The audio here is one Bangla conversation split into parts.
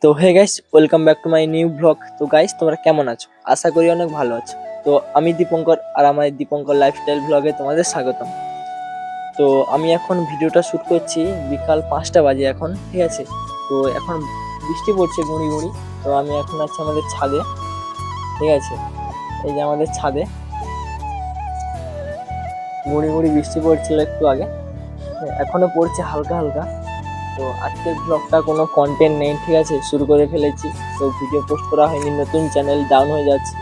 তো hey guys, welcome back to my new blog. তো গাইস, তোমরা কেমন আছো? আশা করি অনেক ভালো আছো। তো আমি দীপঙ্কর, আর আমার দীপঙ্কর লাইফস্টাইল ব্লগে তোমাদের স্বাগতম। তো আমি এখন ভিডিওটা শুট করছি বিকাল 5টা বাজে এখন, ঠিক আছে। তো এখন বৃষ্টি পড়ছে গুঁড়ি গুঁড়ি। তো আমি এখন আছি আমাদের ছাদে, ঠিক আছে। এই যে আমাদের ছাদে গুঁড়ি গুঁড়ি বৃষ্টি পড়ছিল একটু আগে, এখনো পড়ছে হালকা হালকা। তো আজকের ব্লগটা কোনো কন্টেন্ট নেই, ঠিক আছে, শুরু করে ফেলেছি। তো ভিডিও পোস্ট করা হয়নি, নতুন চ্যানেল ডাউন হয়ে যাচ্ছে।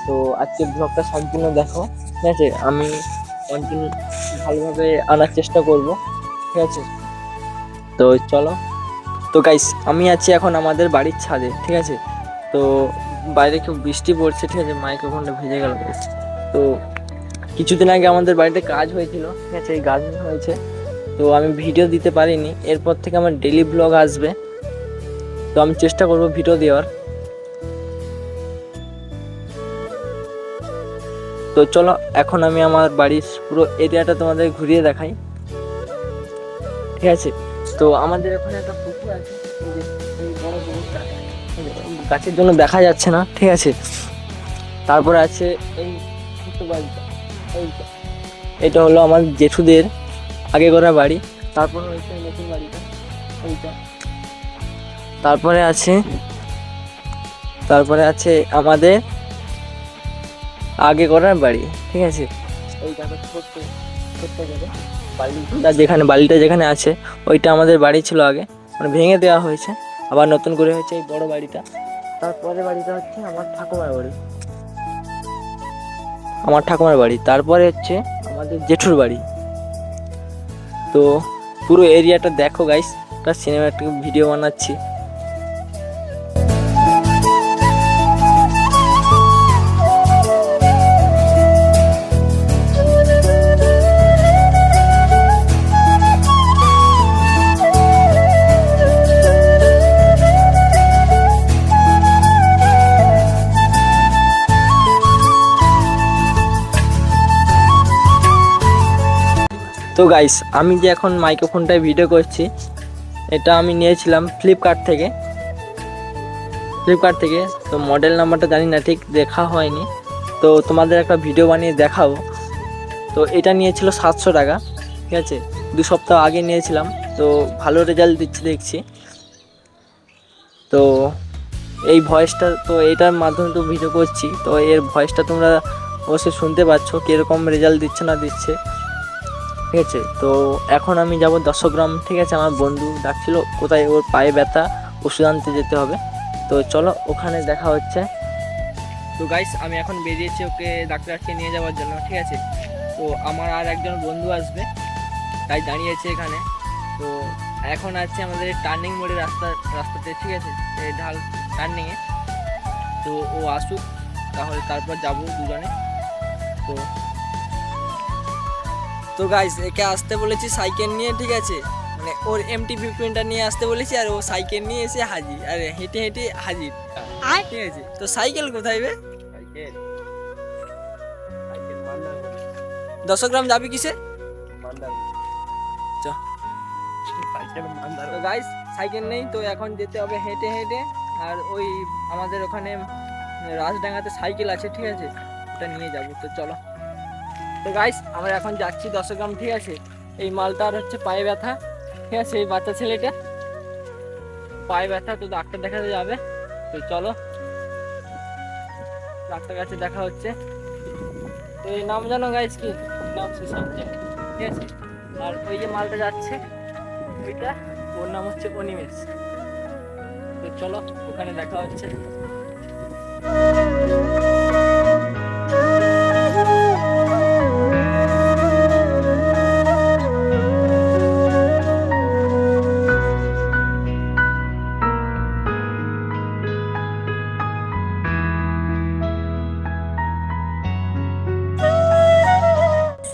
তো আজকের ব্লগটা সম্পূর্ণ দেখো, ঠিক আছে। আমি কন্টিনিউ ভালোভাবে আনার চেষ্টা করব, ঠিক আছে। তো চলো। তো গাইস, আমি আছি এখন আমাদের বাড়ির ছাদে, ঠিক আছে। তো বাইরে খুব বৃষ্টি পড়ছে, ঠিক আছে, মাইক্রোফোনটা ভিজে গেল guys। তো কিছুদিন আগে আমাদের বাড়িতে কাজ হয়েছিল, ঠিক আছে, এই গাছ হয়েছে। তো আমি ভিডিও দিতে পারিনি, এরপর থেকে আমার ডেলি ব্লগ আসবে। তো আমি চেষ্টা করব ভিডিও দেওয়ার। তো চলো, এখন আমি আমার বাড়ির পুরো এরিয়াটা তোমাদের ঘুরিয়ে দেখাই, ঠিক আছে। তো আমাদের এখানে একটা পুকুর আছে, এই যে এই বড় পুকুরটা, গাছের জন্য দেখা যাচ্ছে না, ঠিক আছে। তারপরে আছে এই ছোট্ট বাড়িটা, এইটা এটা হলো আমার জেঠুদের আগে করা বাড়ি। তারপরে হয়েছে নতুন বাড়িটা, এইটা। তারপরে আছে আমাদের আগে করার বাড়ি, ঠিক আছে। এই দেখো ছোট্ট ছোট্ট করে বাড়িটা যেখানে আছে, ওইটা আমাদের বাড়ি ছিল আগে, মানে ভেঙে দেওয়া হয়েছে, আবার নতুন করে হয়েছে এই বড় বাড়িটা। তারপরে বাড়িটা হচ্ছে আমার ঠাকুমার বাড়ি। তারপরে হচ্ছে আমাদের জেঠুর বাড়ি। তো পুরো এরিয়াটা দেখো গাইস, একটা সিনেমাটিক ভিডিও বানাচ্ছি। তো গাইস, আমি যে এখন মাইক্রোফোনটায় ভিডিও করছি, এটা আমি নিয়েছিলাম ফ্লিপকার্ট থেকে। তো মডেল নাম্বারটা জানি না, ঠিক দেখা হয়নি। তো তোমাদের একটা ভিডিও বানিয়ে দেখাবো। তো এটা নিয়েছিল 700 টাকা, ঠিক আছে। 2 সপ্তাহ আগে নিয়েছিলাম, তো ভালো রেজাল্ট দিচ্ছে দেখছি। তো এই ভয়েসটা, তো এটার মাধ্যমে তো ভিডিও করছি, তো এর ভয়েসটা তোমরা অবশ্যই শুনতে পাচ্ছ কীরকম রেজাল্ট দিচ্ছে না দিচ্ছে, ঠিক আছে। তো এখন আমি যাব 10 গ্রাম, ঠিক আছে। আমার বন্ধু ডাকছিল, কোথায়, ওর পায়ে ব্যথা, ওষুধ আনতে যেতে হবে। তো চলো, ওখানে দেখা হচ্ছে। তো গাইস, আমি এখন বেরিয়েছি ওকে ডাক্তারকে নিয়ে যাওয়ার জন্য, ঠিক আছে। তো আমার আর একজন বন্ধু আসবে, তাই দাঁড়িয়েছে এখানে। তো এখন আছে আমাদের টার্নিং মোড়ের রাস্তাতে, ঠিক আছে, এই ঢাল টার্নিংয়ে। তো ও আসুক, তাহলে তারপর যাবো দুজনে। তো তো গাইস, একে আসতে বলেছি সাইকেল নিয়ে, ঠিক আছে, মানে ওর MT-15টা নিয়ে আসতে বলেছি, আর ও সাইকেল নিয়ে এসে হাজির, আর হেঁটে হেঁটে হাজির, ঠিক আছে। তো সাইকেল কোথায় বে? 10 গ্রাম যাবি কিসে? চ। তো গাইস, সাইকেল নেই, তো এখন যেতে হবে হেঁটে হেঁটে। আর ওই আমাদের ওখানে রাজডাঙ্গাতে সাইকেল আছে, ঠিক আছে, ওটা নিয়ে যাবো। তো চলো। তো গাইস, আমরা এখন যাচ্ছি 10 গ্রাম, ঠিক আছে। এই মালটার হচ্ছে পায়ে ব্যথা, ঠিক আছে, এই বাচ্চা ছেলেটা পায়ে ব্যথা, তো ডাক্তার দেখাতে যাবে। তো চলো, ডাক্তার কাছে দেখা হচ্ছে। তো এই নাম জানো গাইস কি? নাম সুশান্ত, ঠিক আছে। আর ওই যে মালটা যাচ্ছে, ওইটা, ওর নাম হচ্ছে অনিমেষ। তো চলো, ওখানে দেখা হচ্ছে।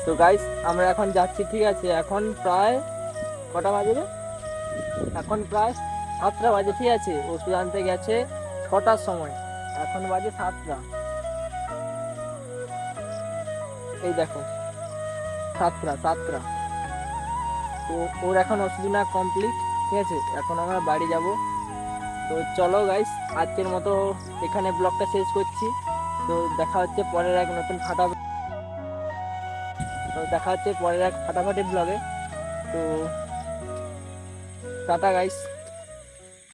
তো গাইস, আমরা এখন যাচ্ছি, ঠিক আছে। এখন প্রায় কটা বাজে রে? এখন প্রায় 7টা বাজে, ঠিক আছে। ওষুধ আনতে গেছে 6টার সময়, এখন বাজে 7টা। এই দেখো, 7টা। তো ওর এখন ওষুধ না কমপ্লিট, ঠিক আছে। এখন আমরা বাড়ি যাব। তো চলো গাইস, আজকের মতো এখানে ব্লগটা শেষ করছি। তো দেখা হচ্ছে পরের এক নতুন ফাটাফাটি ব্লগে। তো টাটা গাইস।